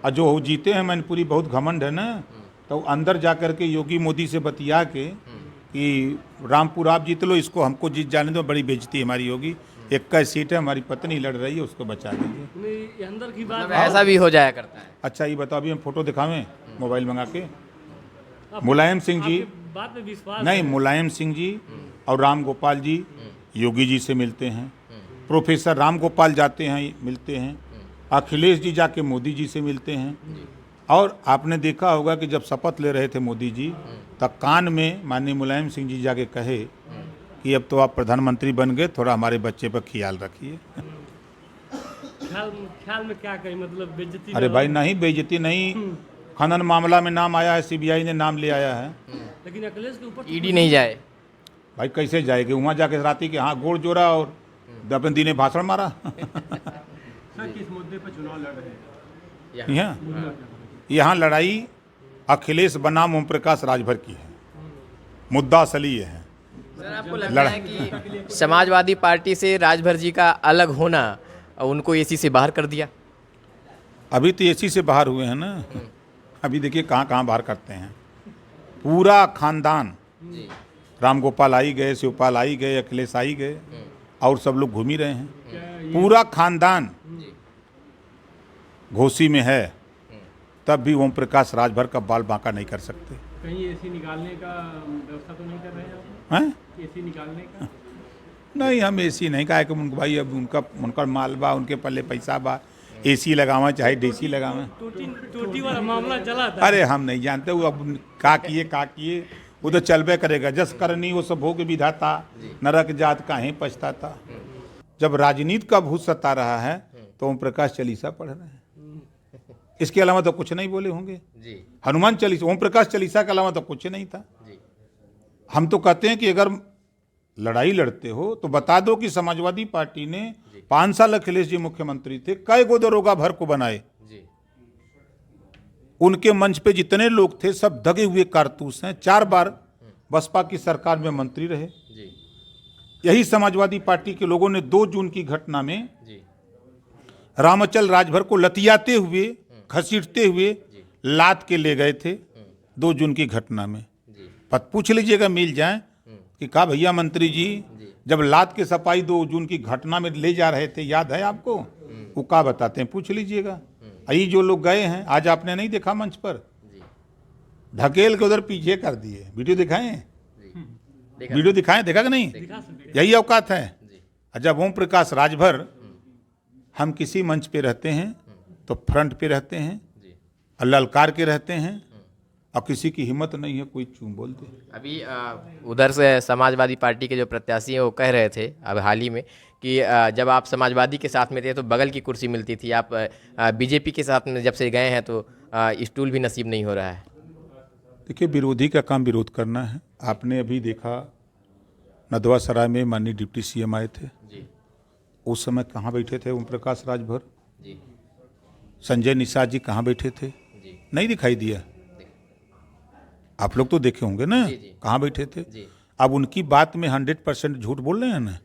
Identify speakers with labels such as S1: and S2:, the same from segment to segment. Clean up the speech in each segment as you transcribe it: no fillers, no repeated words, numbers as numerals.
S1: और जो वो जीते हैं मैनपुरी, बहुत घमंड है ना, तो अंदर जा कर के योगी मोदी से बतिया के कि रामपुर आप जीत लो, इसको हमको जीत जाने दो, बड़ी बेइज्जती हमारी होगी, 21 सीट है, हमारी पत्नी लड़ रही है, उसको बचा दीजिए।
S2: अंदर की बात
S3: मतलब ऐसा भी हो जाया करता है।
S1: अच्छा ये बताओ, अभी हम फोटो दिखावें मोबाइल मंगा के? मुलायम सिंह जी,
S2: बात में विश्वास
S1: नहीं, मुलायम सिंह जी और राम गोपाल जी योगी जी से मिलते हैं, प्रोफेसर राम गोपाल जाते हैं मिलते हैं, अखिलेश जी जाके मोदी जी से मिलते हैं। और आपने देखा होगा कि जब शपथ ले रहे थे मोदी जी, तब कान में माननीय मुलायम सिंह जी जाके कहे कि अब तो आप प्रधानमंत्री बन गए, थोड़ा हमारे बच्चे पर ख्याल रखिए।
S2: ख्याल में क्या कही, मतलब बेइज्जती?
S1: अरे भाई नहीं, बेइज्जती नहीं, खनन मामला में नाम आया है, सीबीआई ने नाम ले आया है,
S2: लेकिन अखिलेश के ऊपर
S3: ईडी नहीं जाए।
S1: भाई कैसे जाएगी वहाँ जाके राती के हाँ गोड़ जोड़ा और दपन दी ने भाषण मारा।
S2: किस मुद्दे पर चुनाव लड़ रहे हैं?
S1: यहाँ लड़ाई अखिलेश बनाम ओम प्रकाश राजभर की है, मुद्दा असली ये है।
S3: सर आपको लगता है कि समाजवादी पार्टी से राजभर जी का अलग होना उनको एसी से बाहर कर दिया?
S1: अभी तो एसी से बाहर हुए हैं ना, अभी देखिए कहाँ कहाँ बाहर करते हैं। पूरा खानदान, राम गोपाल आई गए, शिवपाल आई गए, अखिलेश आई गए, और सब लोग घूम ही रहे हैं। पूरा खानदान घोसी में है, तब भी ओम प्रकाश राजभर का बाल बांका नहीं कर सकते।
S2: कहीं एसी निकालने का व्यवस्था तो नहीं कर रहे हैं
S1: हैं?
S2: एसी निकालने का?
S1: नहीं, हम एसी नहीं कहा कि भाई अब उनका माल बा, उनके पल्ले पैसा बा, एसी लगावा चाहे डीसी लगावा।
S2: टोटी वाला मामला चला था।
S1: अरे हम नहीं जानते वो अब का किए वो तो चलबे करेगा। जस करनी वो सब भोग विधाता, नरक जात काहे पछताता। जब राजनीति का भूत सता रहा है तो ओम प्रकाश चालीसा पढ़ रहे हैं, इसके अलावा तो कुछ नहीं बोले होंगे। हनुमान चालीसा, ओम प्रकाश चालीसा के अलावा तो कुछ नहीं था। हम तो कहते हैं कि अगर लड़ाई लड़ते हो तो बता दो कि समाजवादी पार्टी ने 5 साल अखिलेश जी मुख्यमंत्री थे, कई गो दरोगा भर को बनाए, उनके मंच पे जितने लोग थे सब दगे हुए कारतूस हैं। 4 बार बसपा की सरकार में मंत्री रहे। यही समाजवादी पार्टी के लोगों ने 2 जून की घटना में रामचल राजभर को लतियाते हुए, घसीटते हुए लाद के ले गए थे। 2 जून की घटना में पूछ लीजिएगा, मिल जाए कि कहा भैया मंत्री जी जब लाद के सपाई 2 जून की घटना में ले जा रहे थे, याद है आपको? वो क्या बताते हैं, पूछ लीजिएगा। यही जो लोग गए हैं, आज आपने नहीं देखा मंच पर, ढकेल के उधर पीछे कर दिए। वीडियो दिखाएं, वीडियो दिखाएं, देखा कि नहीं? यही औकात है। जब ओम प्रकाश राजभर, हम किसी मंच पे रहते हैं तो फ्रंट पे रहते हैं, ललकार के रहते हैं, और किसी की हिम्मत नहीं है कोई चूं बोलते।
S3: अभी उधर से समाजवादी पार्टी के जो प्रत्याशी हैं वो कह रहे थे अब हाल ही में कि जब आप समाजवादी के साथ में थे तो बगल की कुर्सी मिलती थी, आप बीजेपी के साथ में जब से गए हैं तो स्टूल भी नसीब नहीं हो रहा है।
S1: देखिए, विरोधी का काम विरोध करना है। आपने अभी देखा नदवा सराय में माननीय डिप्टी सीएम आए थे, उस समय कहाँ बैठे थे ओम प्रकाश राजभर? संजय निषाद जी कहाँ बैठे थे? नहीं दिखाई दिया। आप लोग तो देखे होंगे ना, कहाँ बैठे थे? अब उनकी बात में 100% झूठ बोल रहे हैं ना,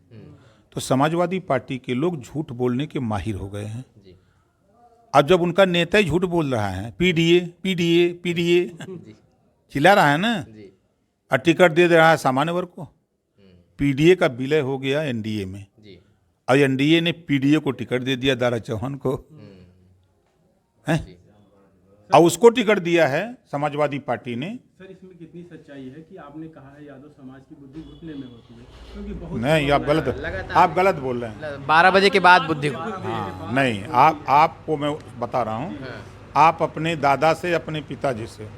S1: तो समाजवादी पार्टी के लोग झूठ बोलने के माहिर हो गए हैं। अब जब उनका नेता ही झूठ बोल रहा है, पीडीए पीडीए पीडीए चिल्ला रहा है ना, और टिकट दे रहा है सामान्य वर्ग को। पीडीए का विलय हो गया एनडीए में, और एनडीए ने पीडीए को टिकट दे दिया, दारा चौहान को, और उसको टिकट दिया है समाजवादी पार्टी ने।
S2: सर इसमें कितनी सच्चाई है कि आपने कहा है यादव समाज की बुद्धि घुटने में होती है, क्योंकि बहुत
S1: नहीं, आप गलत बोल रहे हैं।
S3: 12 बजे के बाद बुद्धि।
S1: हाँ, नहीं, आपको मैं बता रहा हूँ, आप अपने दादा से, अपने पिताजी से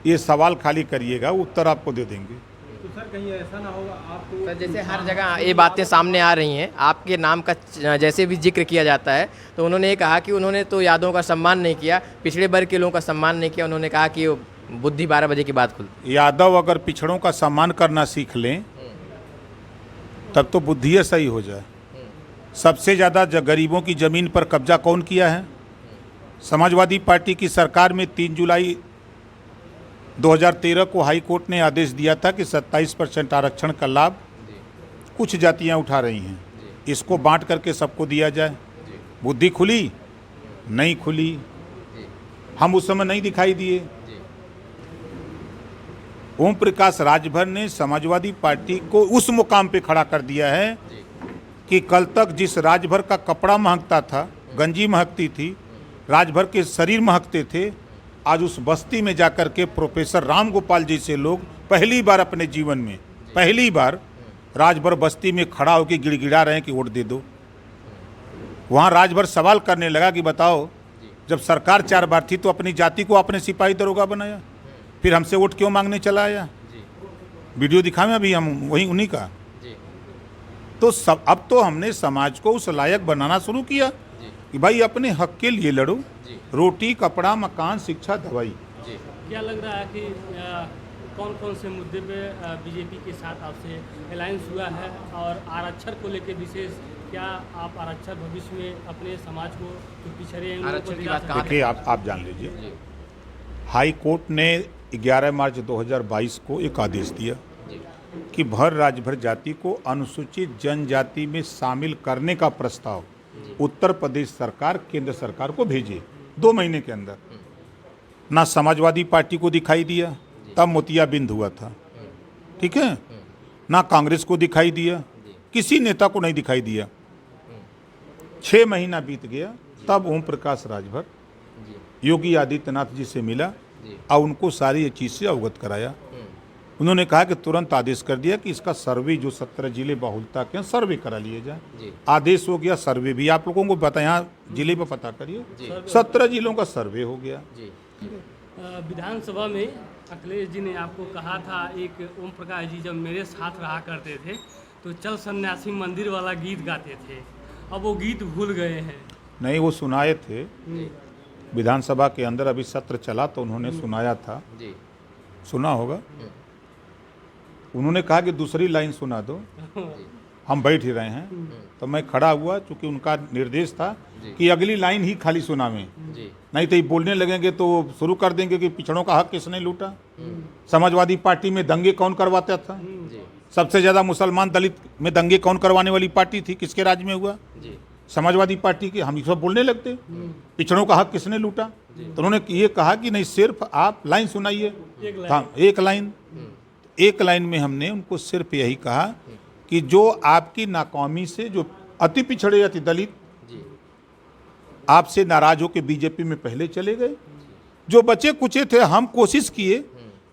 S1: ये सवाल खाली करिएगा, उत्तर आपको दे देंगे।
S2: तो सर कहीं ऐसा ना होगा आपको?
S3: सर जैसे हर जगह ये बातें सामने आ रही हैं, आपके नाम का जैसे भी जिक्र किया जाता है तो उन्होंने ये कहा कि उन्होंने तो यादवों का सम्मान नहीं किया, पिछड़े वर्ग के लोगों का सम्मान नहीं किया। उन्होंने कहा कि बुद्धि 12 बजे के बाद खुलती।
S1: यादव अगर पिछड़ों का सम्मान करना सीख लें तब तो बुद्धि सही हो जाए। सबसे ज़्यादा गरीबों की ज़मीन पर कब्जा कौन किया है? समाजवादी पार्टी की सरकार में 3 जुलाई 2013 को हाई कोर्ट ने आदेश दिया था कि 27% आरक्षण का लाभ कुछ जातियां उठा रही हैं, इसको बांट करके सबको दिया जाए। बुद्धि खुली? नहीं खुली। हम उस समय नहीं दिखाई दिए।
S3: जी
S1: ओम प्रकाश राजभर ने समाजवादी पार्टी को उस मुकाम पे खड़ा कर दिया है
S3: जी
S1: कि कल तक जिस राजभर का कपड़ा महकता था, गंजी महकती थी, राजभर के शरीर महकते थे, आज उस बस्ती में जाकर के प्रोफेसर राम गोपाल जैसे लोग पहली बार अपने जीवन में, पहली बार राजभर बस्ती में खड़ा होकर गिड़गिड़ा रहे हैं कि वोट दे दो। वहाँ राजभर सवाल करने लगा कि बताओ, जब सरकार 4 बार थी तो अपनी जाति को आपने सिपाही दरोगा बनाया, फिर हमसे वोट क्यों मांगने चला आया?
S3: जी
S1: वीडियो दिखावें अभी हम वही उन्हीं का।
S3: जी
S1: तो सब अब तो हमने समाज को उस लायक बनाना शुरू किया
S3: जी
S1: कि भाई अपने हक के लिए लड़ो,
S3: जी
S1: रोटी, कपड़ा, मकान, शिक्षा, दवाई।
S3: जी
S2: क्या लग रहा है कि कौन कौन से मुद्दे पे बीजेपी के साथ आपसे अलायंस हुआ है, और आरक्षण को लेकर विशेष क्या आप आरक्षण भविष्य में अपने समाज को जो पिछड़े हैं उनको
S3: आरक्षण की
S2: दिला
S3: बात
S2: सकते
S3: कहाँ
S1: देखिए, आप जान लीजिए,
S3: जी
S1: हाई कोर्ट ने 11 मार्च 2022 को एक आदेश दिया
S3: जी
S1: कि भर राजभर जाति को अनुसूचित जनजाति में शामिल करने का प्रस्ताव उत्तर प्रदेश सरकार केंद्र सरकार को भेजे 2 महीने के अंदर। ना समाजवादी पार्टी को दिखाई दिया, तब मोतियाबिंद हुआ था, ठीक है, ना कांग्रेस को दिखाई दिया, किसी नेता को नहीं दिखाई दिया। 6 महीना बीत गया, तब ओम प्रकाश राजभर
S3: जी
S1: योगी आदित्यनाथ जी से मिला
S3: जी
S1: और उनको सारी ये चीज़ से अवगत कराया। उन्होंने कहा कि तुरंत आदेश कर दिया कि इसका सर्वे, जो 17 जिले बाहुलता के हैं, सर्वे करा लिए जाए।
S3: जी
S1: आदेश हो गया, सर्वे भी आप लोगों को पता, यहाँ जिले पर पता करिए,
S3: जी
S1: 17 जिलों का सर्वे हो गया।
S3: जी
S2: विधानसभा में अखिलेश जी ने आपको कहा था, एक ओम प्रकाश जी जब मेरे साथ रहा करते थे तो चल सन्यासी मंदिर वाला गीत गाते थे, अब वो गीत भूल गए हैं।
S1: नहीं, वो सुनाए थे विधानसभा के अंदर, अभी सत्र चला तो उन्होंने सुनाया था,
S3: जी
S1: सुना होगा। उन्होंने कहा कि दूसरी लाइन सुना दो, हम बैठ ही रहे हैं, तो मैं खड़ा हुआ, चूंकि उनका निर्देश था कि अगली लाइन ही खाली सुनावें,
S3: जी
S1: नहीं तो ये बोलने लगेंगे तो शुरू कर देंगे कि पिछड़ों का हक किसने लूटा, समाजवादी पार्टी में दंगे कौन करवाता था,
S3: जी
S1: सबसे ज़्यादा मुसलमान दलित में दंगे कौन करवाने वाली पार्टी थी, किसके राज में हुआ,
S3: जी
S1: समाजवादी पार्टी की। हम सब बोलने लगते पिछड़ों का हक किसने लूटा, तो उन्होंने ये कहा कि नहीं, सिर्फ आप लाइन सुनाइए, एक लाइन में हमने उनको सिर्फ यही कहा कि जो आपकी नाकामी से, जो अति पिछड़े, अति दलित
S3: जी
S1: आपसे नाराज होकर बीजेपी में पहले चले गए, जो बचे कुचे थे, हम कोशिश किए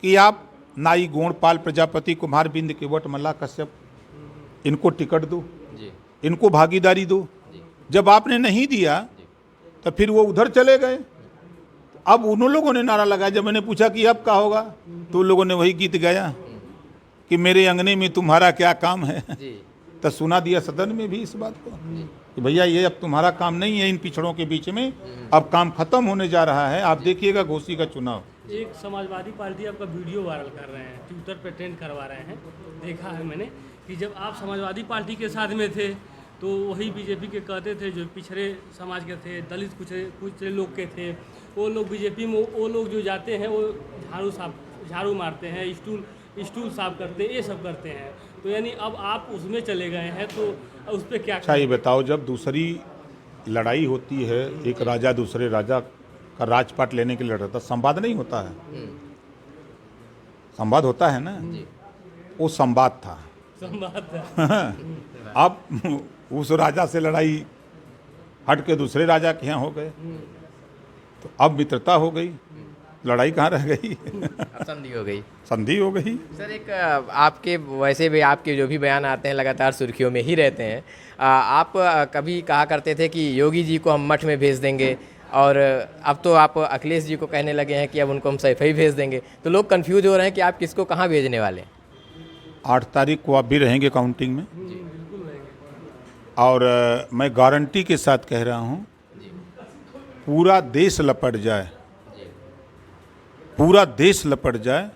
S1: कि आप नाई, गोंडपाल, प्रजापति, कुम्हार, बिंद, केवट, मल्ला, कश्यप, इनको टिकट दो,
S3: जी
S1: इनको भागीदारी दो। जब आपने नहीं दिया तो फिर वो उधर चले गए। अब उन लोगों ने नारा लगाया, जब मैंने पूछा कि अब क्या होगा, तो उन लोगों ने वही गीत गाया कि मेरे अंगने में तुम्हारा क्या काम है।
S3: जी
S1: तो सुना दिया सदन में भी इस बात को कि भैया ये अब तुम्हारा काम नहीं है इन पिछड़ों के बीच में, अब काम खत्म होने जा रहा है, आप देखिएगा घोसी का चुनाव।
S2: एक समाजवादी पार्टी आपका वीडियो वायरल कर रहे हैं, ट्विटर पे ट्रेंड करवा रहे हैं, देखा है मैंने कि जब आप समाजवादी पार्टी के साथ में थे तो वही बीजेपी के कहते थे, जो पिछड़े समाज के थे, दलित कुछ लोग के थे, वो लोग बीजेपी में, वो लोग जो जाते हैं वो झाड़ू मारते हैं, स्टूल साफ करते हैं, ये सब करते हैं। तो यानी अब आप उसमें चले गए हैं, तो उस पर क्या?
S1: अच्छा ये बताओ, जब दूसरी लड़ाई होती है, एक राजा दूसरे राजा का राजपाट लेने के लिए लड़ता, संवाद नहीं होता है, संवाद होता है ना, वो संवाद था।
S2: संवाद
S1: अब उस राजा से लड़ाई हट के दूसरे राजा के यहाँ हो गए, तो अब मित्रता हो गई, लड़ाई कहाँ रह गई।
S3: अब संधि हो गई।
S1: संधि हो गई।
S3: सर एक आपके वैसे भी आपके जो भी बयान आते हैं लगातार सुर्खियों में ही रहते हैं। आप कभी कहा करते थे कि योगी जी को हम मठ में भेज देंगे, और अब तो आप अखिलेश जी को कहने लगे हैं कि अब उनको हम सैफई भेज देंगे, तो लोग कंफ्यूज हो रहे हैं कि आप किसको कहाँ भेजने वाले हैं।
S1: 8 तारीख को आप भी रहेंगे काउंटिंग में, और मैं गारंटी के साथ कह रहा हूँ, पूरा देश लपट जाए, पूरा देश लपट जाए,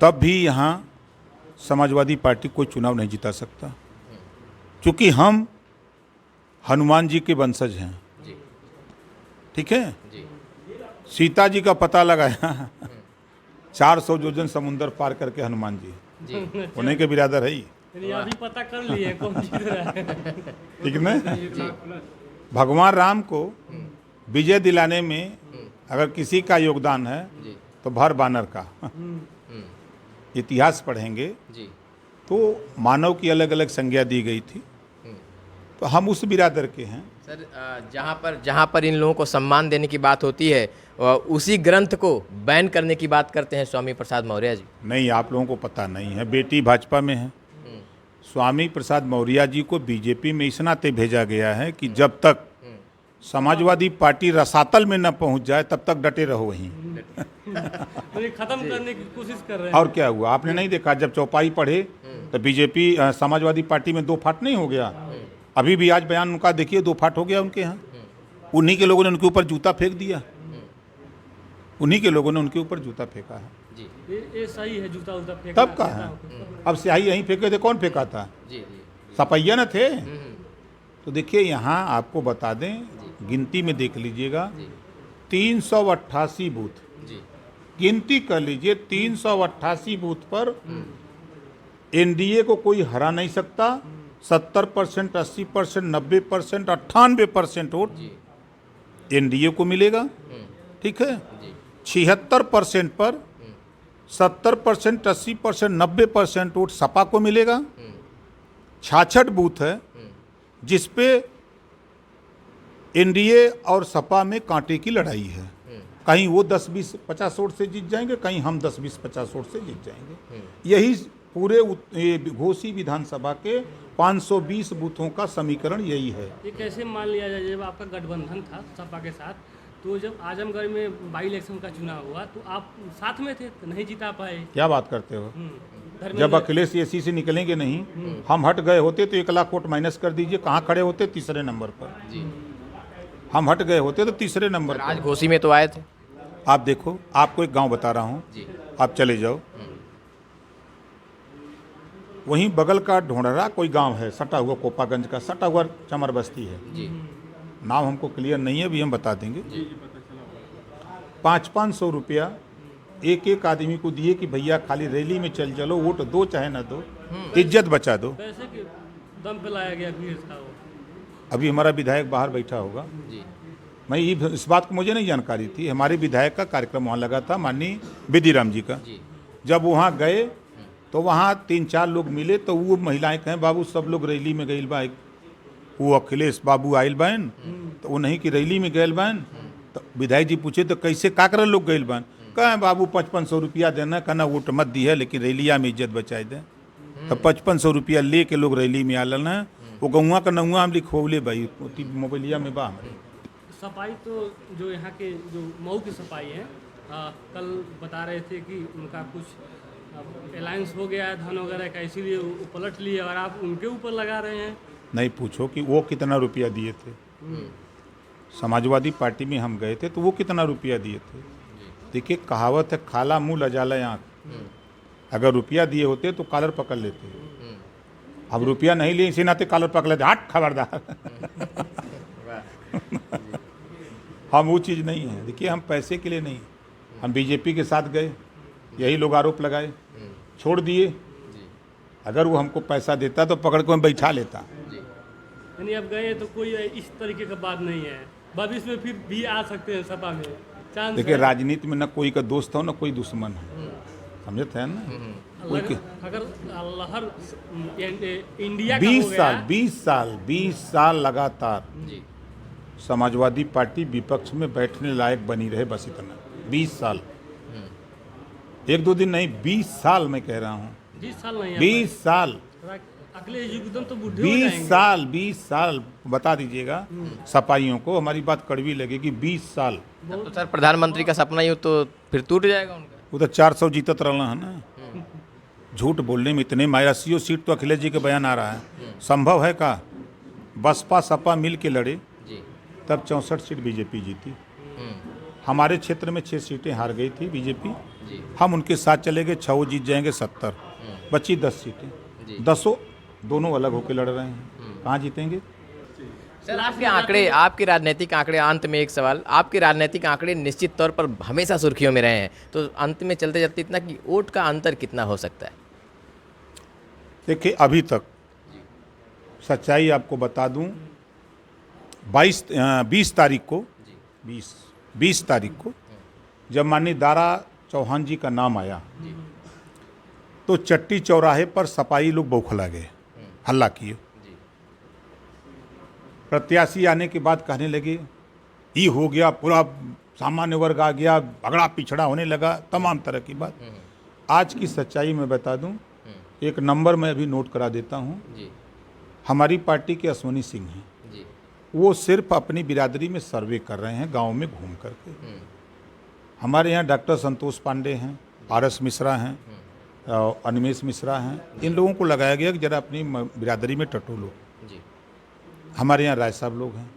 S1: तब भी यहाँ समाजवादी पार्टी कोई चुनाव नहीं जिता सकता, क्योंकि हम हनुमान जी के वंशज हैं। ठीक है, सीता जी का पता लगाया 400 योजन समुंदर पार करके हनुमान जी उन्हीं के बिरादर है ही।
S2: अभी पता कर लिए कौन जीत रहा है।
S1: ठीक है, भगवान राम को विजय दिलाने में अगर किसी का योगदान है
S3: जी
S1: तो भर बानर का। इतिहास पढ़ेंगे
S3: जी
S1: तो मानव की अलग अलग संज्ञा दी गई थी, तो हम उस बिरादर के हैं।
S3: सर, जहाँ पर इन लोगों को सम्मान देने की बात होती है उसी ग्रंथ को बैन करने की बात करते हैं स्वामी प्रसाद मौर्य जी।
S1: नहीं, आप लोगों को पता नहीं है, बेटी भाजपा में है। स्वामी प्रसाद मौर्य जी को बीजेपी में इस नाते भेजा गया है कि जब तक समाजवादी पार्टी रसातल में न पहुंच जाए तब तक डटे रहो वहीं।
S2: तो ये खत्म करने की कोशिश कर रहे हैं।
S1: और क्या हुआ, आपने नहीं देखा जब चौपाई पढ़े तो बीजेपी समाजवादी पार्टी में दो फाट नहीं हो गया? अभी भी आज बयान उनका देखिए, दो फाट हो गया उनके यहाँ। उन्हीं के लोगों ने उनके ऊपर जूता फेंक दिया, उन्हीं के लोगों ने उनके ऊपर जूता फेंका है।
S3: जी
S2: ये सही है, जूता उता फेंकना।
S1: तब का है, अब स्याही यहीं फेंके थे, कौन फेंका था?
S3: जी जी
S1: सपैया न थे। तो देखिए यहाँ आपको बता दें, गिनती में देख लीजिएगा, 388 बूथ,
S3: जी
S1: गिनती कर लीजिए, 388 बूथ पर एनडीए को कोई हरा नहीं सकता। 70%, 80%, 90%, 98% वोट एनडीए को मिलेगा, ठीक है। 76% पर 70%, 80%, 90% वोट सपा को मिलेगा। 66 बूथ है जिसपे एनडीए और सपा में कांटे की लड़ाई है। कहीं वो 10, 20, 50 वोट से जीत जाएंगे, कहीं हम 10, 20, 50 वोट से जीत जाएंगे। यही पूरे घोसी विधानसभा के 520 बूथों का समीकरण यही है।
S2: ये कैसे मान लिया जाए, जब आपका गठबंधन था सपा के साथ, तो जब आजमगढ़ में बाई इलेक्शन का चुनाव हुआ तो आप साथ में थे, तो नहीं जिता पाए।
S1: क्या बात करते हो?
S2: धर्मेंद्र-
S1: जब अखिलेश एसी से निकलेंगे नहीं, हम हट गए होते तो 1 लाख वोट माइनस कर दीजिए, कहाँ खड़े होते? तीसरे नंबर पर।
S3: जी।
S1: हम हट गए होते तो तीसरे नंबर
S3: आज
S1: पर।
S3: घोसी में तो आए थे।
S1: आप देखो, आपको एक गांव बता रहा हूँ,
S3: जी
S1: आप चले जाओ, वहीं बगल का ढोंढरा कोई गांव है, सटा हुआ कोपागंज का, सटा हुआ चमर बस्ती है।
S3: जी
S1: नाम हमको क्लियर नहीं है, अभी हम बता देंगे। 500-500 रुपया एक एक आदमी को दिए कि भैया खाली रैली में चल चलो, वोट दो चाहे ना दो, इज्जत बचा दो।
S2: पैसे के दम पे लाया गया भीड़ था वो।
S1: अभी हमारा विधायक बाहर बैठा होगा,
S3: जी
S1: मैं इस बात को मुझे नहीं जानकारी थी। हमारे विधायक का कार्यक्रम वहाँ लगा था, माननीय बेदीराम जी का।
S3: जी
S1: जब वहाँ गए तो वहाँ 3-4 लोग मिले, तो वो महिलाएं कहें बाबू सब लोग रैली में गइल बा, वो अखिलेश बाबू आइल बैन, तो वो नहीं कि रैली में गइल बैन। तो विधायक जी पूछे तो कैसे का कर लोग गइल बैन? कहें बाबू 5500 रुपया देना, कहना वोट मत दी है लेकिन रैलिया में इज्जत बचाए दें। तो 5500 रुपया ले के लोग रैली में आलन है। वो गौवा का नौवा हम लिखोले भाई मोबाइलिया में बा हमारे।
S2: सफाई तो जो यहाँ के जो मऊ की सफाई है, कल बता रहे थे कि उनका कुछ अलायंस हो गया है धन वगैरह का, इसीलिए वो पलट लिए और आप उनके ऊपर लगा रहे हैं।
S1: नहीं पूछो कि वो कितना रुपया दिए थे। समाजवादी पार्टी में हम गए थे तो वो कितना रुपया दिए थे। देखिए कहावत है, खाला मुंह लजाला आँख। अगर रुपया दिए होते तो कॉलर पकड़ लेते, अब रुपया नहीं लिए इसी नाते कॉलर पकड़ लेते, हट खबरदार। हम वो चीज़ नहीं है। देखिए हम पैसे के लिए नहीं, हम बीजेपी के साथ गए, यही लोग आरोप लगाए, छोड़ दिए। अगर वो हमको पैसा देता तो पकड़ को हम बैठा लेता।
S2: यानी अब गए तो कोई इस तरीके का बात नहीं है, भविष्य में फिर भी आ सकते हैं सपा में, चांस
S1: देखिए
S2: है।
S1: राजनीति में न कोई का दोस्त हो न कोई दुश्मन है, समझते हैं ना। कोई के
S2: अगर लहर इंडिया का हो
S1: 20 साल
S2: गया,
S1: 20 साल लगातार
S3: जी
S1: समाजवादी पार्टी विपक्ष में बैठने लायक बनी रहे, बस इतना। 20 साल, 1-2 दिन नहीं, 20 साल मैं कह रहा हूँ,
S2: 20 साल नहीं है।
S1: 20 साल,
S2: अगले युग तो बुढ़े हो
S1: 20
S2: जाएंगे।
S1: साल, 20 साल बता दीजिएगा सपाइयों को, हमारी बात कड़वी लगेगी। 20 साल,
S3: तो सर प्रधानमंत्री का सपना ही हो तो फिर टूट जाएगा उनका।
S1: वो तो 400 जीतत रहना है ना। झूठ बोलने में इतने 80 सीट तो अखिलेश जी का बयान आ रहा है। संभव है का? बसपा सपा मिल के लड़े
S3: जी
S1: तब 64 सीट बीजेपी जीती। हमारे क्षेत्र में 6 सीटें हार गई थी बीजेपी,
S3: जी
S1: हम उनके साथ चले गए, 6 जीत जाएंगे, 70 बची 10 सीटें,
S3: जी।
S1: 10 दोनों अलग होकर लड़ रहे हैं, कहाँ जीतेंगे?
S3: सर आपके आंकड़े, आपके राजनीतिक आंकड़े, अंत में एक सवाल, आपके राजनीतिक आंकड़े निश्चित तौर पर हमेशा सुर्खियों में रहे हैं, तो अंत में चलते चलते इतना कि वोट का अंतर कितना हो सकता है?
S1: देखिए अभी तक सच्चाई आपको बता दूं, 20 तारीख को 20 20 तारीख को जब माननीय दारा चौहान जी का नाम आया तो चट्टी चौराहे पर सपाई लोग बौखला गए, हल्ला किए। प्रत्याशी आने के बाद कहने लगे ये हो गया, पूरा सामान्य वर्ग आ गया, अगड़ा पिछड़ा होने लगा, तमाम तरह की बात। आज की सच्चाई मैं बता दूं, एक नंबर मैं अभी नोट करा देता हूं। हमारी पार्टी के अश्वनी सिंह हैं, वो सिर्फ अपनी बिरादरी में सर्वे कर रहे हैं, गांव में घूम करके। हमारे यहाँ डॉक्टर संतोष पांडे हैं, आरएस मिश्रा हैं, अनिमेश मिश्रा हैं, इन लोगों को लगाया गया कि जरा अपनी बिरादरी में टटोलो। हमारे यहाँ राय साहब लोग हैं,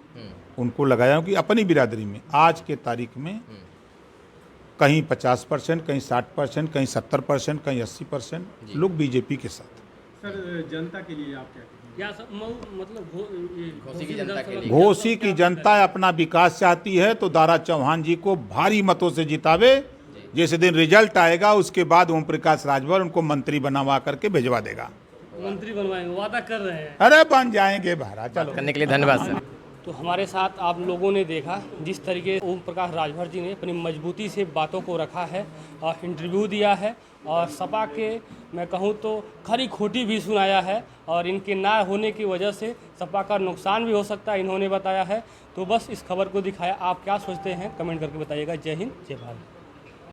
S1: उनको लगाया कि अपनी बिरादरी में आज के तारीख में कहीं 50%, कहीं 60%, कहीं 70%, कहीं 80% लोग बीजेपी के साथ।
S4: सर जनता के लिए आप क्या कहेंगे?
S2: क्या मतलब
S3: घोसी की जनता के लिए
S1: घोसी की जनता अपना विकास चाहती है तो दारा चौहान जी को भारी मतों से जितावे। जैसे दिन रिजल्ट आएगा उसके बाद ओम प्रकाश राजभर उनको मंत्री बनवा करके भिजवा देगा।
S2: मंत्री बनवाएंगे, वादा कर रहे हैं।
S1: अरे बन जाएंगे भारा, चलो।
S3: करने के लिए धन्यवाद सर।
S2: तो हमारे साथ आप लोगों ने देखा जिस तरीके ओम प्रकाश राजभर जी ने अपनी मजबूती से बातों को रखा है और इंटरव्यू दिया है और सपा के मैं कहूँ तो खरी खोटी भी सुनाया है और इनके ना होने की वजह से सपा का नुकसान भी हो सकता है, इन्होंने बताया है। तो बस इस खबर को दिखाया। आप क्या सोचते हैं कमेंट करके बताइएगा। जय हिंद, जय भारत।